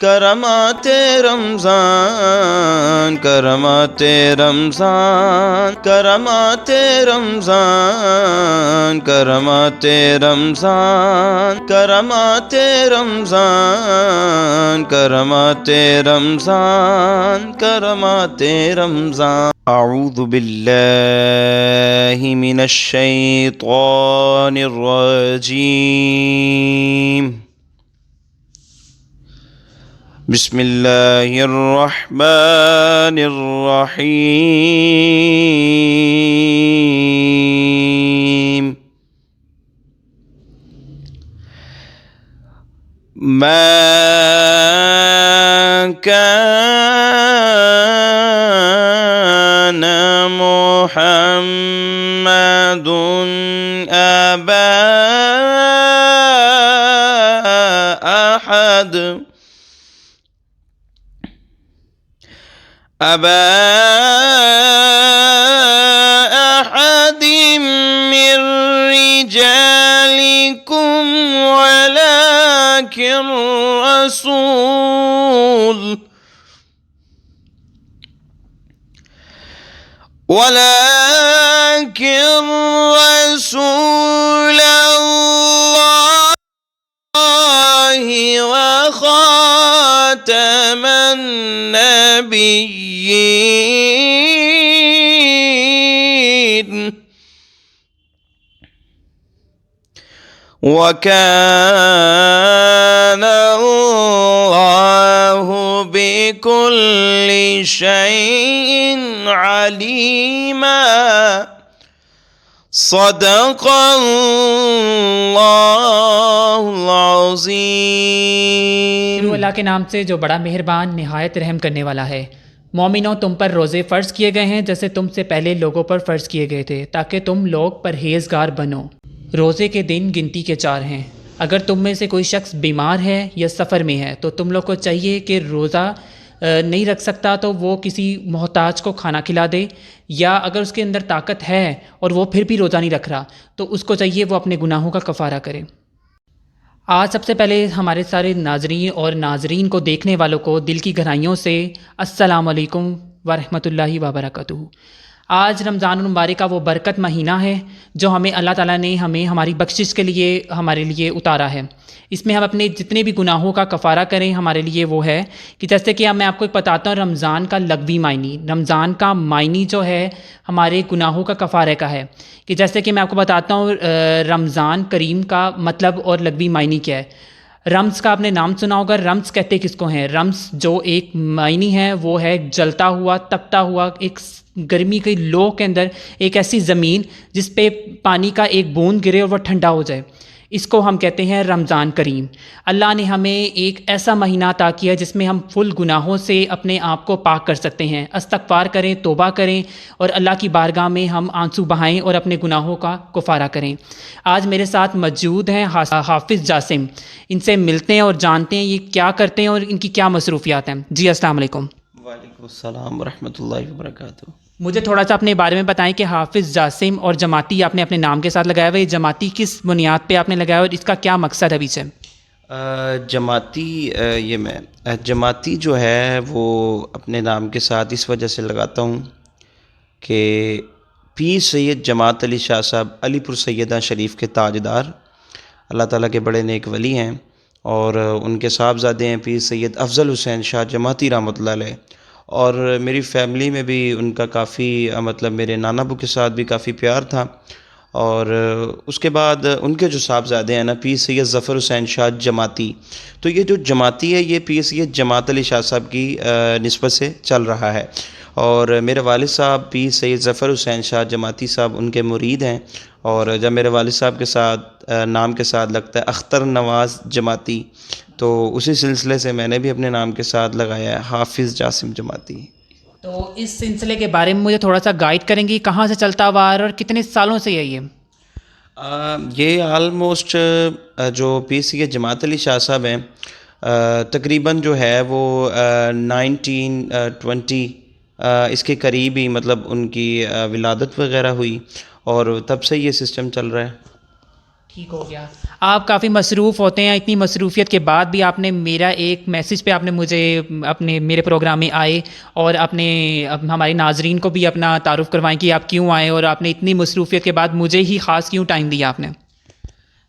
کرمات رمضان کرمات رمضان کرمات رمضان کرمات رمضان کرمات رمضان کرمات رمضان کرمات رمضان اعوذ باللہ من الشیطان الرجیم بسم اللہ الرحمن الرحیم ما كان محمد أبا أحد من رجالكم ولكن رسول الله وخاتم النبيين وكان الله بكل شيء عليما صدق اللہ العظیم۔ شروع اللہ کے نام سے جو بڑا مہربان نہایت رحم کرنے والا ہے۔ مومنوں، تم پر روزے فرض کیے گئے ہیں جیسے تم سے پہلے لوگوں پر فرض کیے گئے تھے تاکہ تم لوگ پرہیزگار بنو۔ روزے کے دن گنتی کے 4 ہیں۔ اگر تم میں سے کوئی شخص بیمار ہے یا سفر میں ہے تو تم لوگ کو چاہیے کہ روزہ نہیں رکھ سکتا تو وہ کسی محتاج کو کھانا کھلا دے، یا اگر اس کے اندر طاقت ہے اور وہ پھر بھی روزہ نہیں رکھ رہا تو اس کو چاہیے وہ اپنے گناہوں کا کفارہ کرے۔ آج سب سے پہلے ہمارے سارے ناظرین اور ناظرین کو دیکھنے والوں کو دل کی گہرائیوں سے السلام علیکم ورحمۃ اللہ وبرکاتہ۔ آج رمضان المبارک کا وہ برکت مہینہ ہے جو ہمیں اللہ تعالیٰ نے ہماری بخشش کے لیے ہمارے لیے اتارا ہے۔ اس میں ہم اپنے جتنے بھی گناہوں کا کفارہ کریں، ہمارے لیے وہ ہے کہ جیسے کہ میں آپ کو بتاتا ہوں رمضان کا لغوی معنی۔ رمضان کا معنی جو ہے ہمارے گناہوں کا کفارے کا ہے، کہ جیسے کہ میں آپ کو بتاتا ہوں رمضان کریم کا مطلب اور لغوی معنی کیا ہے۔ رمز کا آپ نے نام سنا ہوگا۔ رمز کہتے کس کو ہیں؟ رمز جو ایک معنی ہے وہ ہے جلتا ہوا، تپتا ہوا، ایک گرمی کے لو کے اندر ایک ایسی زمین جس پہ پانی کا ایک بوند گرے اور وہ ٹھنڈا ہو جائے، اس کو ہم کہتے ہیں رمضان کریم۔ اللہ نے ہمیں ایک ایسا مہینہ عطا کیا جس میں ہم فل گناہوں سے اپنے آپ کو پاک کر سکتے ہیں، استغفار کریں، توبہ کریں اور اللہ کی بارگاہ میں ہم آنسو بہائیں اور اپنے گناہوں کا کفارہ کریں۔ آج میرے ساتھ موجود ہیں حافظ جاسم۔ ان سے ملتے ہیں اور جانتے ہیں یہ کیا کرتے ہیں اور ان کی کیا مصروفیات ہیں۔ جی السلام علیکم۔ وعلیکم السلام ورحمۃ اللہ وبرکاتہ۔ مجھے تھوڑا سا اپنے بارے میں بتائیں کہ حافظ جاسم اور جماعتی آپ نے اپنے نام کے ساتھ لگایا ہوا ہے، یہ جماعتی کس بنیاد پہ آپ نے لگایا اور اس کا کیا مقصد ہے پیچھے؟ جماعتی جو ہے وہ اپنے نام کے ساتھ اس وجہ سے لگاتا ہوں کہ پیر سید جماعت علی شاہ صاحب علی پور سیدہ شریف کے تاجدار اللہ تعالیٰ کے بڑے نیک ولی ہیں، اور ان کے صاحبزادے ہیں پیر سید افضل حسین شاہ جماعتی رحمۃ اللہ علیہ، اور میری فیملی میں بھی ان کا کافی مطلب میرے نانا ابو کے ساتھ بھی کافی پیار تھا۔ اور اس کے بعد ان کے جو صاحبزادے ہیں نا پیر سید ظفر حسین شاہ جماعتی، تو یہ جو جماعتی ہے یہ پیر سید جماعت علی شاہ صاحب کی نسبت سے چل رہا ہے۔ اور میرے والد صاحب پیر سید ظفر حسین شاہ جماعتی صاحب ان کے مرید ہیں، اور جب میرے والد صاحب کے ساتھ نام کے ساتھ لگتا ہے اختر نواز جماعتی، تو اسی سلسلے سے میں نے بھی اپنے نام کے ساتھ لگایا ہے حافظ جاسم جماعتی۔ تو اس سلسلے کے بارے میں مجھے تھوڑا سا گائیڈ کریں گی، کہاں سے چلتا ہوا اور کتنے سالوں سے یہ یہ آلموسٹ جو پیر سید جماعت علی شاہ صاحب ہیں تقریباً جو ہے وہ 1920 اس کے قریب ہی مطلب ان کی ولادت وغیرہ ہوئی، اور تب سے یہ سسٹم چل رہا ہے۔ ٹھیک ہو گیا. آپ کافی مصروف ہوتے ہیں. اتنی مصروفیت کے بعد بھی آپ نے میرا ایک میسج پہ آپ نے مجھے اپنے میرے پروگرام میں آئے اور اپنے ہمارے ناظرین کو بھی اپنا تعارف کروائیں کہ آپ کیوں آئے, اور آپ نے اتنی مصروفیت کے بعد مجھے ہی خاص کیوں ٹائم دیا آپ نے.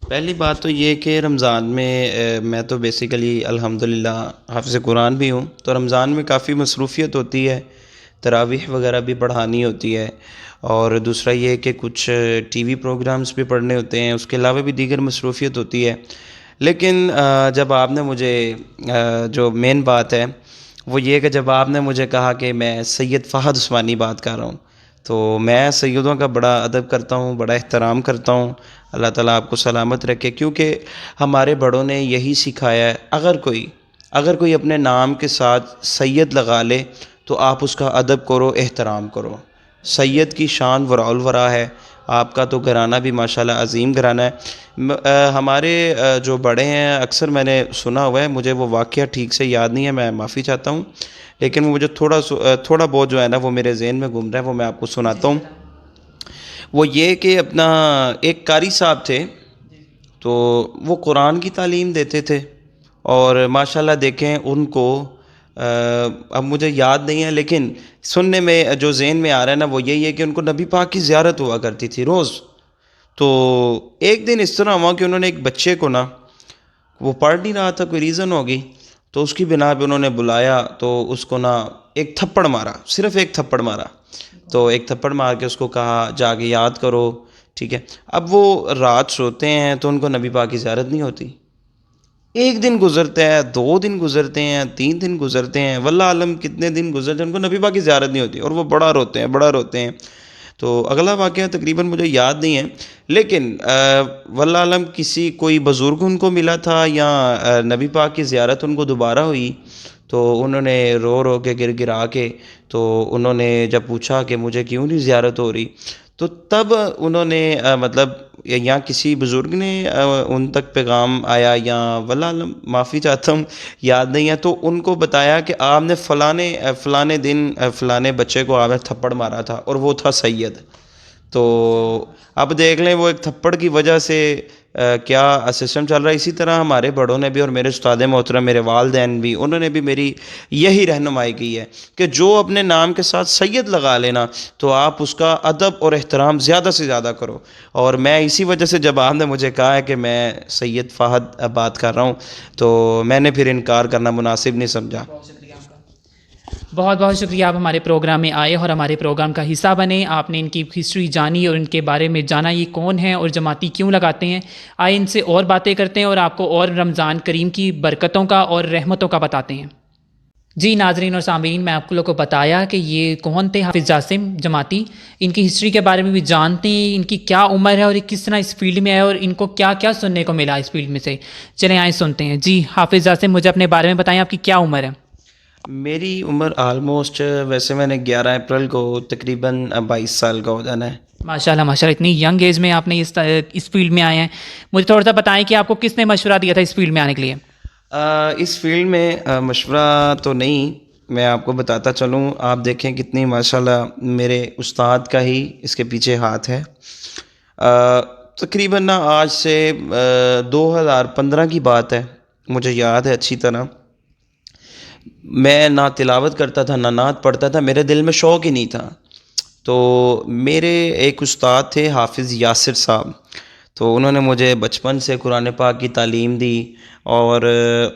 پہلی بات تو یہ کہ رمضان میں میں تو بیسیکلی الحمدللہ حافظ قرآن بھی ہوں, تو رمضان میں کافی مصروفیت ہوتی ہے, تراویح وغیرہ بھی پڑھانی ہوتی ہے, اور دوسرا یہ کہ کچھ ٹی وی پروگرامز بھی پڑھنے ہوتے ہیں, اس کے علاوہ بھی دیگر مصروفیت ہوتی ہے. لیکن جب آپ نے مجھے جو مین بات ہے وہ یہ کہ جب آپ نے مجھے کہا کہ میں سید فہد عثمانی بات کر رہا ہوں, تو میں سیدوں کا بڑا ادب کرتا ہوں, بڑا احترام کرتا ہوں. اللہ تعالیٰ آپ کو سلامت رکھے, کیونکہ ہمارے بڑوں نے یہی سکھایا ہے, اگر کوئی اپنے نام کے ساتھ سید لگا لے تو آپ اس کا ادب کرو, احترام کرو. سید کی شان وراء الورا ہے. آپ کا تو گھرانہ بھی ماشاءاللہ عظیم گھرانہ ہے. ہمارے جو بڑے ہیں, اکثر میں نے سنا ہوا ہے, مجھے وہ واقعہ ٹھیک سے یاد نہیں ہے, میں معافی چاہتا ہوں, لیکن وہ مجھے تھوڑا بہت جو ہے نا وہ میرے ذہن میں گھوم رہا ہے, وہ میں آپ کو سناتا ہوں. وہ یہ کہ اپنا ایک قاری صاحب تھے, تو وہ قرآن کی تعلیم دیتے تھے, اور ماشاءاللہ دیکھیں ان کو اب مجھے یاد نہیں ہے, لیکن سننے میں جو ذہن میں آ رہا ہے نا وہ یہی ہے کہ ان کو نبی پاک کی زیارت ہوا کرتی تھی روز. تو ایک دن اس طرح ہوا کہ انہوں نے ایک بچے کو نا, وہ پڑھ نہیں رہا تھا, کوئی ریزن ہوگی, تو اس کی بنا پہ انہوں نے بلایا, تو اس کو نا ایک تھپڑ مارا, صرف ایک تھپڑ مارا. تو ایک تھپڑ مار کے اس کو کہا جا کے یاد کرو, ٹھیک ہے. اب وہ رات سوتے ہیں تو ان کو نبی پاک کی زیارت نہیں ہوتی. ایک دن گزرتے ہیں, 2 دن گزرتے ہیں, 3 دن گزرتے ہیں, واللہ عالم کتنے دن گزرتے ہیں, ان کو نبی پاک کی زیارت نہیں ہوتی, اور وہ بڑا روتے ہیں. تو اگلا واقعہ تقریباً مجھے یاد نہیں ہے, لیکن واللہ عالم کوئی بزرگ ان کو ملا تھا, یا نبی پاک کی زیارت ان کو دوبارہ ہوئی, تو انہوں نے رو کے گرا کے, تو انہوں نے جب پوچھا کہ مجھے کیوں نہیں زیارت ہو رہی, تو تب انہوں نے مطلب یا کسی بزرگ نے ان تک پیغام آیا, یا واللہ عالم معافی چاہتا ہوں یاد نہیں ہے, تو ان کو بتایا کہ آپ نے فلانے دن فلانے بچے کو آپ نے تھپڑ مارا تھا, اور وہ تھا سید. تو اب دیکھ لیں وہ ایک تھپڑ کی وجہ سے کیا سسٹم چل رہا ہے. اسی طرح ہمارے بڑوں نے بھی, اور میرے استاد محترم میرے والدین بھی, انہوں نے بھی میری یہی رہنمائی کی ہے کہ جو اپنے نام کے ساتھ سید لگا لینا تو آپ اس کا ادب اور احترام زیادہ سے زیادہ کرو. اور میں اسی وجہ سے جب آپ نے مجھے کہا ہے کہ میں سید فہد بات کر رہا ہوں, تو میں نے پھر انکار کرنا مناسب نہیں سمجھا. بہت بہت شکریہ, آپ ہمارے پروگرام میں آئے اور ہمارے پروگرام کا حصہ بنے. آپ نے ان کی ہسٹری جانی اور ان کے بارے میں جانا یہ کون ہیں اور جماعتی کیوں لگاتے ہیں. آئے ان سے اور باتیں کرتے ہیں اور آپ کو اور رمضان کریم کی برکتوں کا اور رحمتوں کا بتاتے ہیں. جی ناظرین اور سامعین, میں آپ لوگوں کو بتایا کہ یہ کون تھے حافظ جاسم جماعتی. ان کی ہسٹری کے بارے میں بھی جانتے ہیں, ان کی کیا عمر ہے اور یہ کس طرح اس فیلڈ میں آئے اور ان کو کیا کیا سننے کو ملا اس فیلڈ میں سے. چلیں آئیں سنتے ہیں. جی حافظ جاسم, مجھے اپنے بارے میں بتائیں, آپ کی کیا عمر ہے؟ میری عمر آلموسٹ ویسے میں نے 11 اپریل کو تقریباً 22 سال کا ہو جانا ہے. ماشاء اللہ, اتنی ینگ ایج میں آپ نے اس فیلڈ میں آئے ہیں. مجھے تھوڑا سا بتائیں کہ آپ کو کس نے مشورہ دیا تھا اس فیلڈ میں آنے کے لیے؟ اس فیلڈ میں مشورہ تو نہیں, میں آپ کو بتاتا چلوں. آپ دیکھیں کتنی ماشاءاللہ میرے استاد کا ہی اس کے پیچھے ہاتھ ہے. تقریباً آج سے 2015 کی بات ہے, مجھے یاد ہے اچھی طرح. میں نہ تلاوت کرتا تھا, نہ نعت پڑھتا تھا, میرے دل میں شوق ہی نہیں تھا. تو میرے ایک استاد تھے حافظ یاسر صاحب, تو انہوں نے مجھے بچپن سے قرآن پاک کی تعلیم دی, اور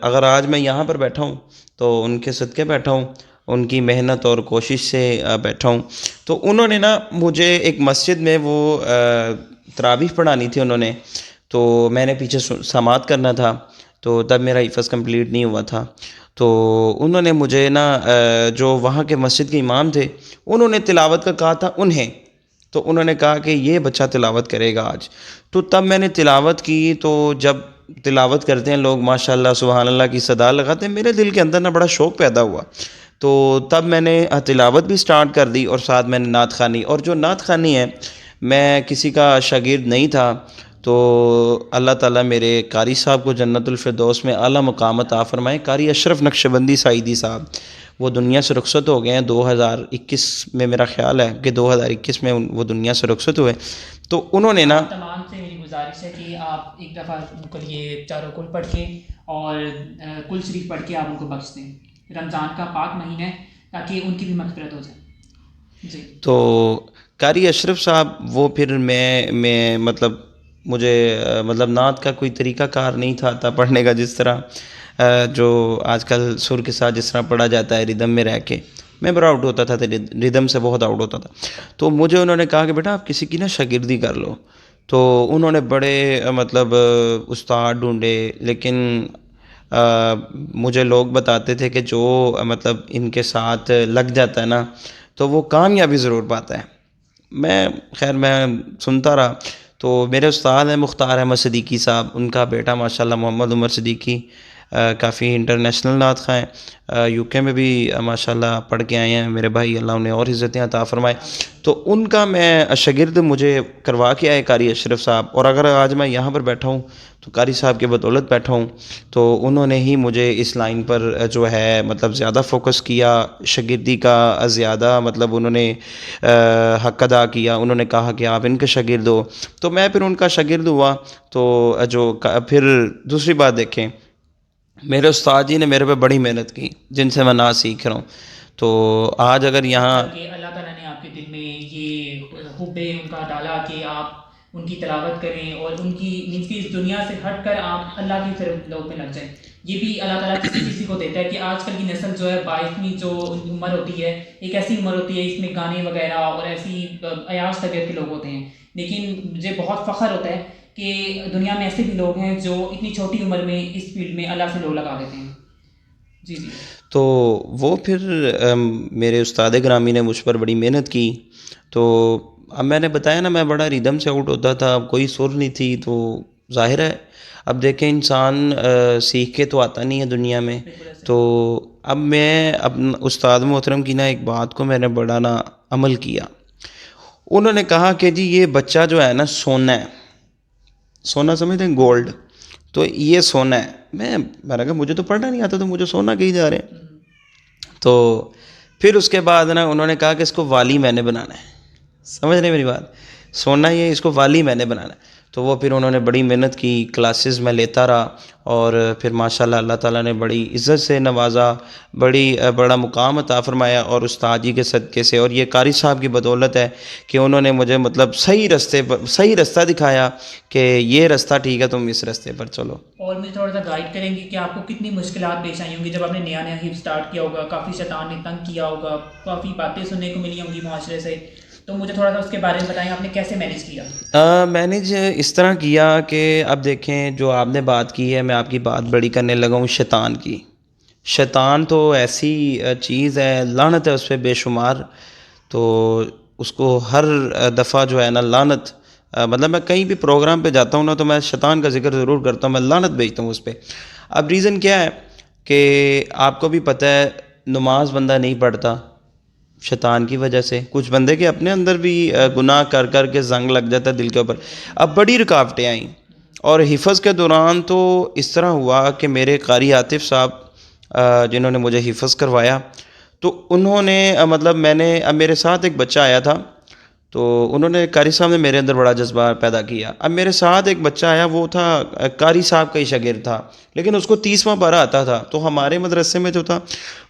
اگر آج میں یہاں پر بیٹھا ہوں تو ان کے صدقے بیٹھا ہوں, ان کی محنت اور کوشش سے بیٹھا ہوں. تو انہوں نے نا مجھے ایک مسجد میں وہ تراویح پڑھانی تھی انہوں نے, تو میں نے پیچھے سماعت کرنا تھا, تو تب میرا حفظ کمپلیٹ نہیں ہوا تھا. تو انہوں نے مجھے نا جو وہاں کے مسجد کے امام تھے, انہوں نے تلاوت کا کہا تھا انہیں, تو انہوں نے کہا کہ یہ بچہ تلاوت کرے گا آج. تو تب میں نے تلاوت کی. تو جب تلاوت کرتے ہیں لوگ ماشاءاللہ سبحان اللہ کی صدا لگاتے ہیں, میرے دل کے اندر نا بڑا شوق پیدا ہوا. تو تب میں نے تلاوت بھی سٹارٹ کر دی, اور ساتھ میں نے نعت خوانی. اور جو نعت خوانی ہے, میں کسی کا شاگرد نہیں تھا, تو اللہ تعالیٰ میرے قاری صاحب کو جنت الفردوس میں اعلیٰ مقام عطا فرمائے. قاری اشرف نقشبندی سعیدی صاحب, وہ دنیا سے رخصت ہو گئے ہیں 2021 میں, میرا خیال ہے کہ 2021 میں وہ دنیا سے رخصت ہوئے. تو انہوں نے نا گزارش ہے کہ آپ ایک دفعہ ان کو یہ چاروں کل پڑھ کے اور کل شریف پڑھ کے آپ ان کو بخش دیں. رمضان کا پاک مہینہ ہے تاکہ ان کی بھی مغفرت ہو جائے. جی. تو قاری اشرف صاحب وہ پھر میں مطلب مجھے مطلب نعت کا کوئی طریقہ کار نہیں تھا پڑھنے کا، جس طرح جو آج کل سر کے ساتھ جس طرح پڑھا جاتا ہے ردم میں رہ کے، میں بڑا آؤٹ ہوتا تھا، ردم سے بہت آؤٹ ہوتا تھا. تو مجھے انہوں نے کہا کہ بیٹا آپ کسی کی نا شاگردی کر لو. تو انہوں نے بڑے مطلب استاد ڈھونڈے، لیکن مجھے لوگ بتاتے تھے کہ جو مطلب ان کے ساتھ لگ جاتا ہے نا تو وہ کامیابی ضرور پاتا ہے. میں سنتا رہا. تو میرے استاد ہیں مختار احمد صدیقی صاحب، ان کا بیٹا ماشاءاللہ محمد عمر صدیقی کافی انٹرنیشنل نعت خواں ہیں، یو کے میں بھی ماشاءاللہ پڑھ کے آئے ہیں میرے بھائی، اللہ انہیں اور عزتیں عطا فرمائے. تو ان کا میں شاگرد مجھے کروا کے آئے قاری اشرف صاحب، اور اگر آج میں یہاں پر بیٹھا ہوں تو قاری صاحب کے بدولت بیٹھا ہوں. تو انہوں نے ہی مجھے اس لائن پر جو ہے مطلب زیادہ فوکس کیا، شاگردی کا زیادہ مطلب انہوں نے حق ادا کیا. انہوں نے کہا کہ آپ ان کے شاگرد ہو، تو میں پھر ان کا شاگرد ہوا. تو جو پھر دوسری بات دیکھیں، میرے استاد جی نے میرے پہ بڑی محنت کی جن سے میں نعت سیکھ رہا ہوں. تو آج اگر یہاں کہ اللہ تعالیٰ نے آپ کے دل میں یہ حب ان کا ڈالا کہ آپ ان کی تلاوت کریں اور ان کی مینس کی اس دنیا سے ہٹ کر آپ اللہ کی طرف لوگ میں لگ جائیں. یہ بھی اللہ تعالیٰ کسی کسی کو دیتا ہے کہ آج کل کی نسل جو ہے 22ویں جو عمر ہوتی ہے، ایک ایسی عمر ہوتی ہے اس میں گانے وغیرہ اور ایسی عیاش طبیعت کے لوگ ہوتے ہیں. لیکن مجھے بہت فخر ہوتا ہے کہ دنیا میں ایسے بھی لوگ ہیں جو اتنی چھوٹی عمر میں اس فیلڈ میں اللہ سے لوگ لگا دیتے ہیں. جی جی. تو وہ پھر میرے استاد گرامی نے مجھ پر بڑی محنت کی. تو اب میں نے بتایا نا میں بڑا ردم سے آؤٹ ہوتا تھا، اب کوئی سر نہیں تھی. تو ظاہر ہے اب دیکھیں انسان سیکھ کے تو آتا نہیں ہے دنیا میں. تو اب میں اپنا استاد محترم کی نا ایک بات کو میں نے بڑا نا عمل کیا. انہوں نے کہا کہ جی یہ بچہ جو ہے نا سونا ہے، سونا سمجھتے ہیں گولڈ، تو یہ سونا ہے. میں نے کہا مجھے تو پڑھنا نہیں آتا تو مجھے سونا کہیں جا رہے ہیں. تو پھر اس کے بعد نا انہوں نے کہا کہ اس کو والی میں نے بنانا ہے. سمجھ رہے میری بات؟ سونا یہ اس کو والی میں نے بنانا ہے. تو وہ پھر انہوں نے بڑی محنت کی، کلاسز میں لیتا رہا، اور پھر ماشاءاللہ اللہ تعالیٰ نے بڑی عزت سے نوازا، بڑا مقام عطا فرمایا. اور استاد جی کے صدقے سے اور یہ قاری صاحب کی بدولت ہے کہ انہوں نے مجھے مطلب صحیح رستہ دکھایا کہ یہ رستہ ٹھیک ہے، تم اس رستے پر چلو. اور مجھے تھوڑا سا گائیڈ کریں گے کہ آپ کو کتنی مشکلات پیش آئی ہوں گی جب آپ نے نیا حفظ سٹارٹ کیا ہوگا؟ کافی شیطان نے تنگ کیا ہوگا، کافی باتیں سننے کو ملی ہوں گی معاشرے سے، تو مجھے تھوڑا سا اس کے بارے میں بتائیں آپ نے کیسے مینیج کیا؟ مینیج اس طرح کیا کہ اب دیکھیں جو آپ نے بات کی ہے، میں آپ کی بات بڑی کرنے لگا ہوں شیطان کی. شیطان تو ایسی چیز ہے، لعنت ہے اس پہ بے شمار. تو اس کو ہر دفعہ جو ہے نا لعنت، مطلب میں کہیں بھی پروگرام پہ جاتا ہوں نا تو میں شیطان کا ذکر ضرور کرتا ہوں، میں لعنت بھیجتا ہوں اس پہ. اب ریزن کیا ہے کہ آپ کو بھی پتہ ہے نماز بندہ نہیں پڑھتا شیطان کی وجہ سے. کچھ بندے کے اپنے اندر بھی گناہ کر کر کے زنگ لگ جاتا ہے دل کے اوپر. اب بڑی رکاوٹیں آئیں، اور حفظ کے دوران تو اس طرح ہوا کہ میرے قاری عاطف صاحب جنہوں نے مجھے حفظ کروایا، تو انہوں نے مطلب اب میرے ساتھ ایک بچہ آیا تھا، تو انہوں نے قاری صاحب نے میرے اندر بڑا جذبہ پیدا کیا. اب میرے ساتھ ایک بچہ آیا، وہ تھا قاری صاحب کا ہی شاگرد تھا، لیکن اس کو 30واں پارہ آتا تھا. تو ہمارے مدرسے میں جو تھا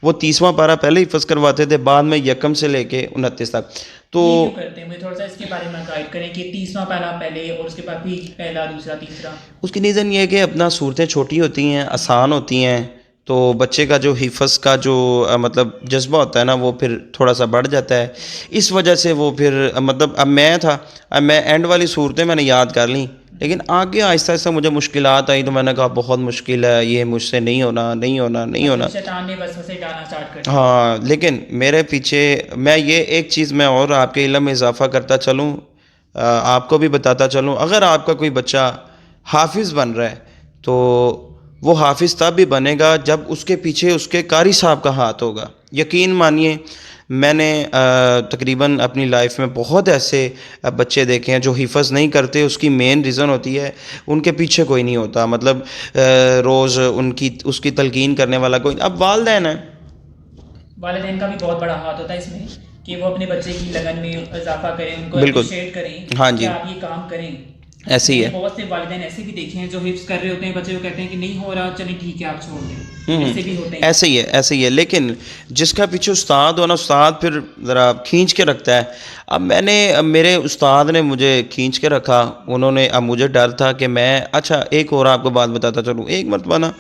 وہ 30واں پارہ پہلے حفظ کرواتے تھے، بعد میں یکم سے لے کے 29 تک. تو یہ کیوں کرتے ہیں؟ مجھے تھوڑا سا اس کے بارے میں گائیڈ کریں کہ 30واں پارہ پہلے اور اس کے بعد بھی پہلا، دوسرا، تیسرا. اس کی ریزن یہ ہے کہ اپنا صورتیں چھوٹی ہوتی ہیں، آسان ہوتی ہیں، تو بچے کا جو حفظ کا جو مطلب جذبہ ہوتا ہے نا وہ پھر تھوڑا سا بڑھ جاتا ہے. اس وجہ سے وہ پھر مطلب اب میں اینڈ والی صورتیں میں نے یاد کر لیں، لیکن آگے آہستہ آہستہ مجھے مشکلات آئی تو میں نے کہا بہت مشکل ہے یہ، مجھ سے نہیں ہونا. شیطان نے وسوسے ڈالنا اسٹارٹ کر دیا. ہاں، لیکن میرے پیچھے میں یہ ایک چیز میں اور آپ کے علم میں اضافہ کرتا چلوں، آپ کو بھی بتاتا چلوں، اگر آپ کا کوئی بچہ حافظ بن رہا ہے تو وہ حافظ تب بھی بنے گا جب اس کے پیچھے اس کے قاری صاحب کا ہاتھ ہوگا. یقین مانیے میں نے تقریباً اپنی لائف میں بہت ایسے بچے دیکھے ہیں جو حفظ نہیں کرتے. اس کی مین ریزن ہوتی ہے ان کے پیچھے کوئی نہیں ہوتا، مطلب روز اس کی تلقین کرنے والا کوئی. اب والدین ہیں، والدین کا بھی بہت بڑا ہاتھ ہوتا ہے اس میں کہ وہ اپنے بچے کی لگن میں اضافہ کریں، ان کو بالکل. اپریشیٹ کریں ہاں کہ جی، آپ یہ کام کریں. ایسے ہی میں ہے. نے بہت سے والدین ایسے بھی دیکھے ہیں جو حفظ کر رہے ہوتے ہیں بچے کو، کہتے ہیں کہ نہیں ہو رہا چلیں ٹھیک ہے آپ چھوڑ دیں، ایسے بھی ہوتے ہیں. ایسے ہی ہے، ایسے ہی ہے. لیکن جس کا پیچھے استاد ہو نا، استاد پھر ذرا کھینچ کے رکھتا ہے. اب میرے استاد نے مجھے کھینچ کے رکھا. انہوں نے، اب مجھے ڈر تھا کہ میں، اچھا ایک اور آپ کو بات بتاتا چلوں. ایک مرتبہ نا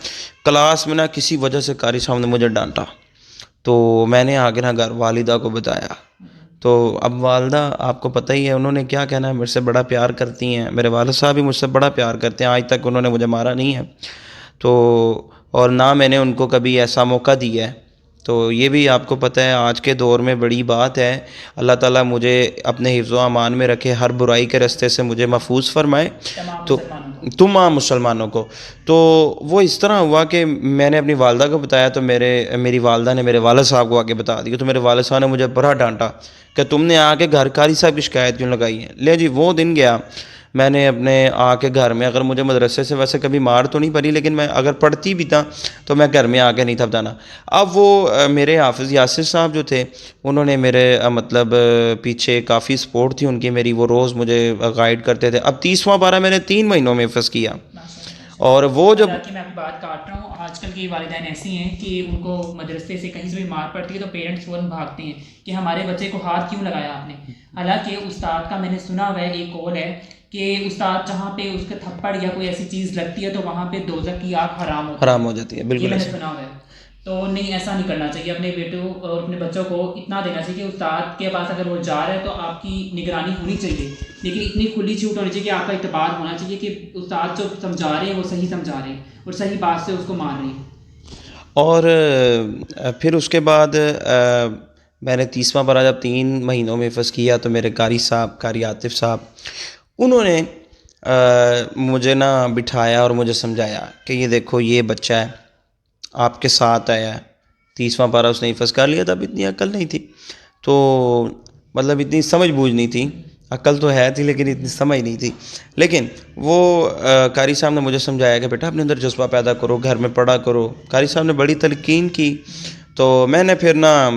کلاس میں نا کسی وجہ سے قاری صاحب نے مجھے ڈانٹا، تو میں نے آگے نا گھر والدہ کو بتایا. تو اب والدہ آپ کو پتہ ہی ہے انہوں نے کیا کہنا ہے، میرے سے بڑا پیار کرتی ہیں. میرے والد صاحب بھی مجھ سے بڑا پیار کرتے ہیں، آج تک انہوں نے مجھے مارا نہیں ہے. تو اور نہ میں نے ان کو کبھی ایسا موقع دیا ہے. تو یہ بھی آپ کو پتہ ہے آج کے دور میں بڑی بات ہے. اللہ تعالیٰ مجھے اپنے حفظ و امان میں رکھے، ہر برائی کے رستے سے مجھے محفوظ فرمائے. تمام تو مسلمانوں کو. تمام مسلمانوں کو. تو وہ اس طرح ہوا کہ میں نے اپنی والدہ کو بتایا، تو میری والدہ نے میرے والد صاحب کو آ کے بتا دیا. تو میرے والد صاحب نے مجھے بڑا ڈانٹا کہ تم نے آ کے گھر قاری صاحب کی شکایت کیوں لگائی ہے. لے جی وہ دن گیا. میں نے اپنے آ کے گھر میں، اگر مجھے مدرسے سے ویسے کبھی مار تو نہیں پڑی، لیکن میں اگر پڑھتی بھی تھا تو میں گھر میں آ کے نہیں تھا بتانا. اب وہ میرے حافظ یاسر صاحب جو تھے، انہوں نے میرے مطلب پیچھے کافی سپورٹ تھی ان کی میری. وہ روز مجھے گائیڈ کرتے تھے. اب 30واں پارہ میں نے 3 مہینوں میں حفظ کیا. اور وہ جب، حالانکہ میں آپ کی بات کاٹ رہا ہوں، آج کل کے والدین ایسی ہیں کہ ان کو مدرسے سے کہیں سے بھی مار پڑتی ہے تو پیرنٹس فوراً بھاگتے ہیں کہ ہمارے بچے کو ہاتھ کیوں لگایا آپ نے. حالانکہ استاد کا میں نے سنا ہوا ہے ایک قول ہے کہ استاد جہاں پہ اس کے تھپڑ یا کوئی ایسی چیز لگتی ہے تو وہاں پہ دوزخ کی آگ حرام ہوتی ہے. حرام ہو جاتی ہے. یہ بالکل میں نے ایسا. سنا ہوا ہے. تو نہیں، ایسا نہیں کرنا چاہیے. اپنے بیٹوں اور اپنے بچوں کو اتنا دینا چاہیے کہ استاد کے پاس اگر وہ جا رہا ہے تو آپ کی نگرانی ہونی چاہیے، لیکن اتنی کھلی چھوٹ ہونی چاہیے کہ آپ کا اعتبار ہونا چاہیے کہ استاد جو سمجھا رہے ہیں وہ صحیح سمجھا رہے ہیں اور صحیح بات سے اس کو مان رہے ہیں. اور پھر اس کے بعد میں نے 30واں پارہ جب 3 مہینوں میں حفظ کیا تو میرے قاری صاحب، قاری عاطف صاحب، انہوں نے مجھے نا بٹھایا اور مجھے سمجھایا کہ یہ دیکھو یہ بچہ ہے آپ کے ساتھ آیا ہے. 30واں پارہ اس نے حفظ کر لیا تھا. اب اتنی عقل نہیں تھی، تو مطلب اتنی سمجھ بوجھ نہیں تھی. عقل تو ہے تھی لیکن اتنی سمجھ نہیں تھی. لیکن وہ قاری صاحب نے مجھے سمجھایا کہ بیٹا اپنے اندر جذبہ پیدا کرو، گھر میں پڑھا کرو. قاری صاحب نے بڑی تلقین کی. تو میں نے پھر نا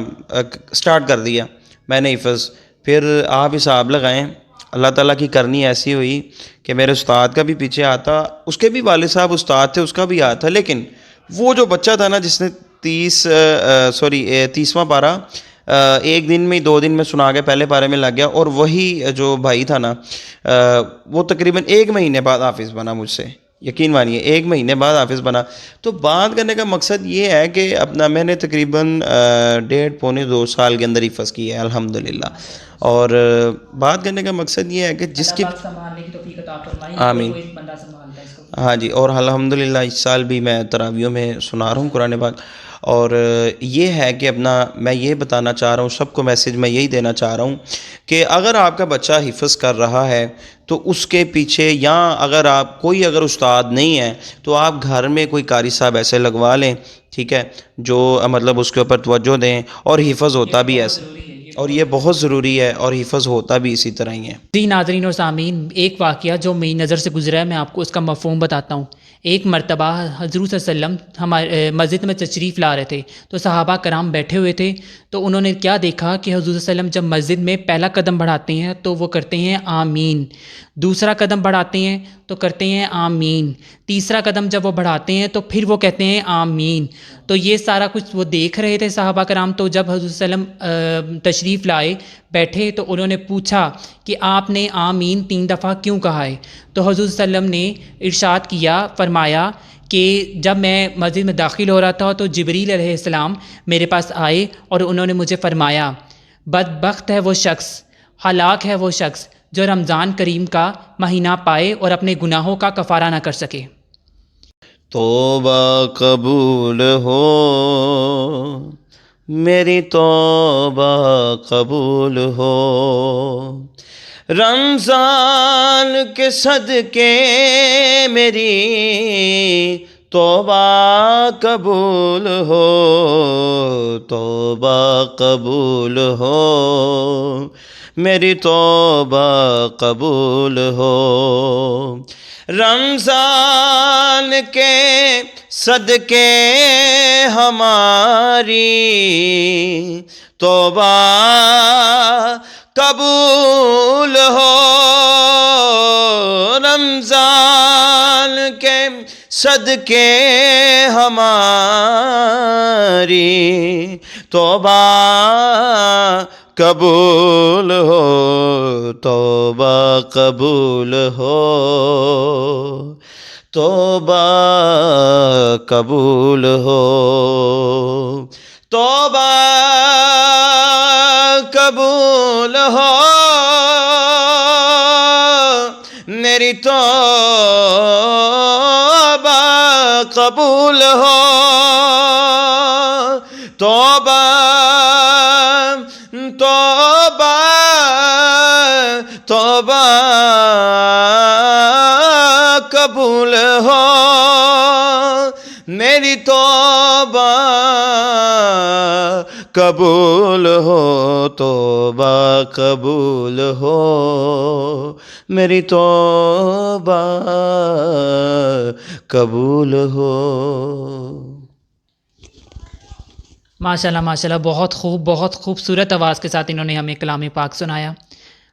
سٹارٹ کر دیا میں نے حفظ. پھر آپ حساب لگائیں، اللہ تعالیٰ کی کرنی ایسی ہوئی کہ میرے استاد کا بھی پیچھے آتا، اس کے بھی والد صاحب استاد تھے، اس کا بھی آتا. لیکن وہ جو بچہ تھا نا جس نے 30واں پارہ ایک دن میں 2 دن میں سنا کے پہلے پارے میں لگ گیا، اور وہی جو بھائی تھا نا وہ تقریباً 1 مہینے بعد حافظ بنا مجھ سے. یقین مانیے 1 مہینے بعد حافظ بنا. تو بات کرنے کا مقصد یہ ہے کہ اپنا میں نے تقریباً 1.5 پونے 2 سال کے اندر حفظ کیا ہے الحمدللہ. اور بات کرنے کا مقصد یہ ہے کہ جس کی، اللہ پاک سنبھالنے کی توفیق عطا فرمائے. آمین. کوئی بندہ سنبھالتا ہے اس کو. ہاں جی. اور الحمدللہ اس سال بھی میں تراویحوں میں سنا رہا ہوں قرآن پاک. اور یہ ہے کہ اپنا میں یہ بتانا چاہ رہا ہوں سب کو، میسیج میں یہی دینا چاہ رہا ہوں کہ اگر آپ کا بچہ حفظ کر رہا ہے تو اس کے پیچھے، یا اگر اگر استاد نہیں ہے تو آپ گھر میں کوئی قاری صاحب ایسے لگوا لیں، ٹھیک ہے، جو مطلب اس کے اوپر توجہ دیں. اور حفظ ہوتا بھی ایسے، اور یہ بہت ضروری ہے، اور حفظ ہوتا بھی اسی طرح ہی ہے. جی ناظرین اور سامعین، ایک واقعہ جو میری نظر سے گزرا ہے میں آپ کو اس کا مفہوم بتاتا ہوں. ایک مرتبہ حضور صلی اللہ علیہ وسلم ہمارے مسجد میں تشریف لا رہے تھے تو صحابہ کرام بیٹھے ہوئے تھے. تو انہوں نے کیا دیکھا کہ حضور صلی اللہ علیہ وسلم جب مسجد میں پہلا قدم بڑھاتے ہیں تو وہ کرتے ہیں آمین، دوسرا قدم بڑھاتے ہیں تو کرتے ہیں آمین، تیسرا قدم جب وہ بڑھاتے ہیں تو پھر وہ کہتے ہیں آمین. تو یہ سارا کچھ وہ دیکھ رہے تھے صحابہ کرام. تو جب حضور صلی اللہ علیہ وسلم تشریف لائے بیٹھے تو انہوں نے پوچھا کہ آپ نے آمین 3 دفعہ کیوں کہا ہے؟ تو حضور صلی اللہ علیہ وسلم نے ارشاد کیا، فرمایا کہ جب میں مسجد میں داخل ہو رہا تھا تو جبریل علیہ السلام میرے پاس آئے اور انہوں نے مجھے فرمایا بدبخت ہے وہ شخص، ہلاک ہے وہ شخص جو رمضان کریم کا مہینہ پائے اور اپنے گناہوں کا کفارہ نہ کر سکے. توبہ قبول ہو میری، توبہ قبول ہو، رمضان کے صدقے میری توبہ قبول ہو، توبہ قبول ہو میری، توبہ قبول ہو، رمضان کے صدقے ہماری توبہ قبول ہو، رمضان کے صدقے ہماری توبہ قبول ہو، توبہ قبول ہو، توبہ قبول ہو، توبہ قبول ہو، میری توبہ قبول ہو، توبہ توبہ توبہ قبول ہو، میری توبہ قبول ہو، توبہ قبول ہو، میری توبہ قبول ہو۔ ماشاءاللہ ماشاءاللہ، بہت خوب، بہت خوبصورت آواز کے ساتھ انہوں نے ہمیں کلام پاک سنایا۔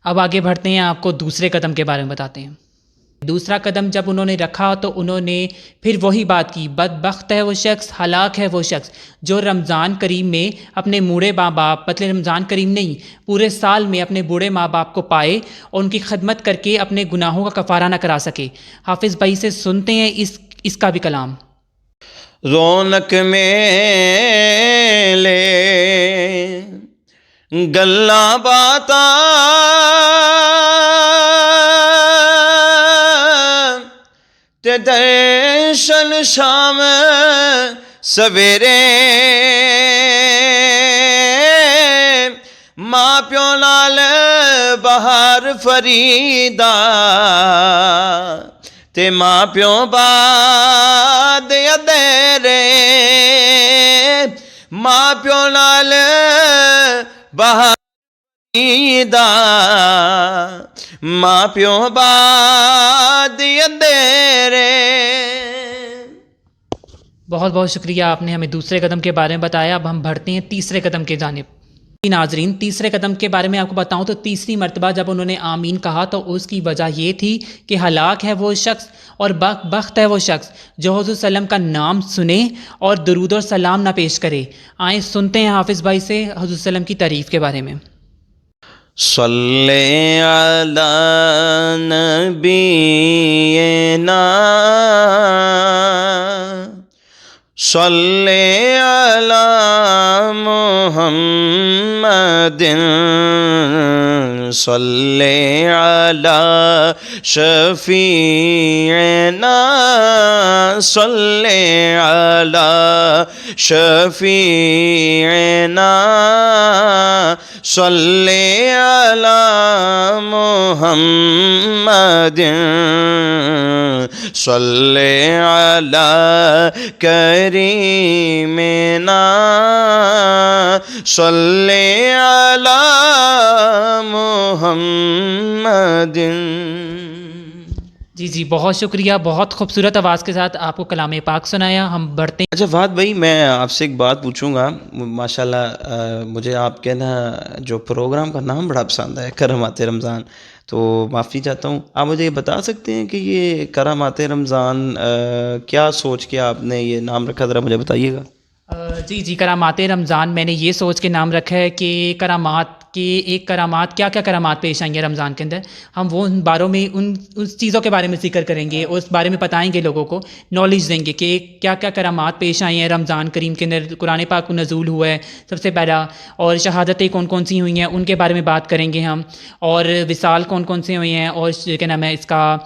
اب آگے بڑھتے ہیں، آپ کو دوسرے قدم کے بارے میں بتاتے ہیں۔ دوسرا قدم جب انہوں نے رکھا تو انہوں نے پھر وہی بات کی، بدبخت ہے وہ شخص، ہلاک ہے وہ شخص جو رمضان کریم میں اپنے بوڑھے ماں باپ، مطلب رمضان کریم نہیں، پورے سال میں اپنے بوڑھے ماں باپ کو پائے اور ان کی خدمت کر کے اپنے گناہوں کا کفارہ نہ کرا سکے۔ حافظ بھائی سے سنتے ہیں اس کا بھی کلام۔ رونق میلے گلاں باتاں تے درشن شام سویرے، ماں پیو نال بہار فریدا تے ماں پیو بعد ادھیرے، ماں پیو نال بہار فریدا، ماں پیو بعد ادھیرے۔ بہت بہت شکریہ، آپ نے ہمیں دوسرے قدم کے بارے میں بتایا۔ اب ہم بڑھتے ہیں تیسرے قدم کی جانب۔ ناظرین، تیسرے قدم کے بارے میں آپ کو بتاؤں تو تیسری مرتبہ جب انہوں نے آمین کہا تو اس کی وجہ یہ تھی کہ ہلاک ہے وہ شخص اور بدبخت ہے وہ شخص جو حضور صلی اللہ علیہ وسلم کا نام سنے اور درود اور سلام نہ پیش کرے۔ آئیں سنتے ہیں حافظ بھائی سے حضور صلی اللہ علیہ وسلم کی تعریف کے بارے میں۔ صلی علی نبینا، صلی علی محمد، صلی علی شفیعنا، صلی علی شفیعنا، صلی علی محمد، صلی علی کریمنا، صلی علی محمد۔ جی بہت شکریہ، بہت خوبصورت آواز کے ساتھ آپ کو کلام پاک سنایا۔ ہم بڑھتے ہیں۔ اچھا فہد بھائی، میں آپ سے ایک بات پوچھوں گا۔ ماشاءاللہ مجھے آپ کے نا جو پروگرام کا نام بڑا پسند ہے، کرامات رمضان، تو معافی چاہتا ہوں، آپ مجھے یہ بتا سکتے ہیں کہ یہ کرامات رمضان کیا سوچ کے آپ نے یہ نام رکھا، ذرا مجھے بتائیے گا۔ جی کرامات رمضان میں نے یہ سوچ کے نام رکھا ہے کہ کرامات کے کرامات کیا کرامات پیش آئیں گے رمضان کے اندر، ہم وہ ان باروں میں اس چیزوں کے بارے میں ذکر کریں گے، اس بارے میں بتائیں گے، لوگوں کو نالج دیں گے کہ کیا کرامات پیش آئی ہیں رمضان کریم کے اندر۔ قرآن پاک نزول ہوا ہے سب سے پہلا، اور شہادتیں کون کون سی ہوئی ہیں ان کے بارے میں بات کریں گے ہم، اور وصال کون کون سی ہوئی ہیں، اور کیا نام ہے اس کا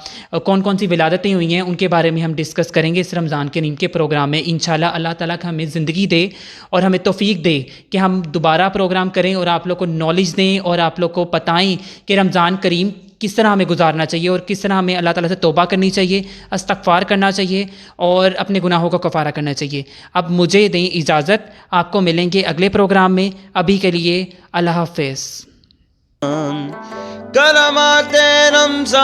کون کون سی ولادتیں ہوئی ہیں ان کے بارے میں ہم ڈسکس کریں گے اس رمضان کریم کے پروگرام میں انشاءاللہ۔ اللہ تعالیٰ کا ہمیں زندگی دے اور ہمیں توفیق دے کہ ہم دوبارہ پروگرام کریں اور آپ لوگ کو نالج دیں اور آپ لوگ کو بتائیں کہ رمضان کریم کس طرح ہمیں گزارنا چاہیے اور کس طرح ہمیں اللہ تعالیٰ سے توبہ کرنی چاہیے، استغفار کرنا چاہیے اور اپنے گناہوں کا کفارہ کرنا چاہیے۔ اب مجھے دیں اجازت، آپ کو ملیں گے اگلے پروگرام میں، ابھی کے لیے اللہ حافظ۔ کرامات رمضان،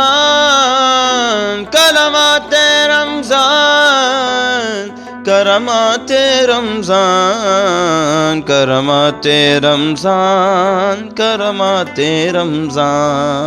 کرامات رمضان، کرامات رمضان، کرامات رمضان، کرامات رمضان۔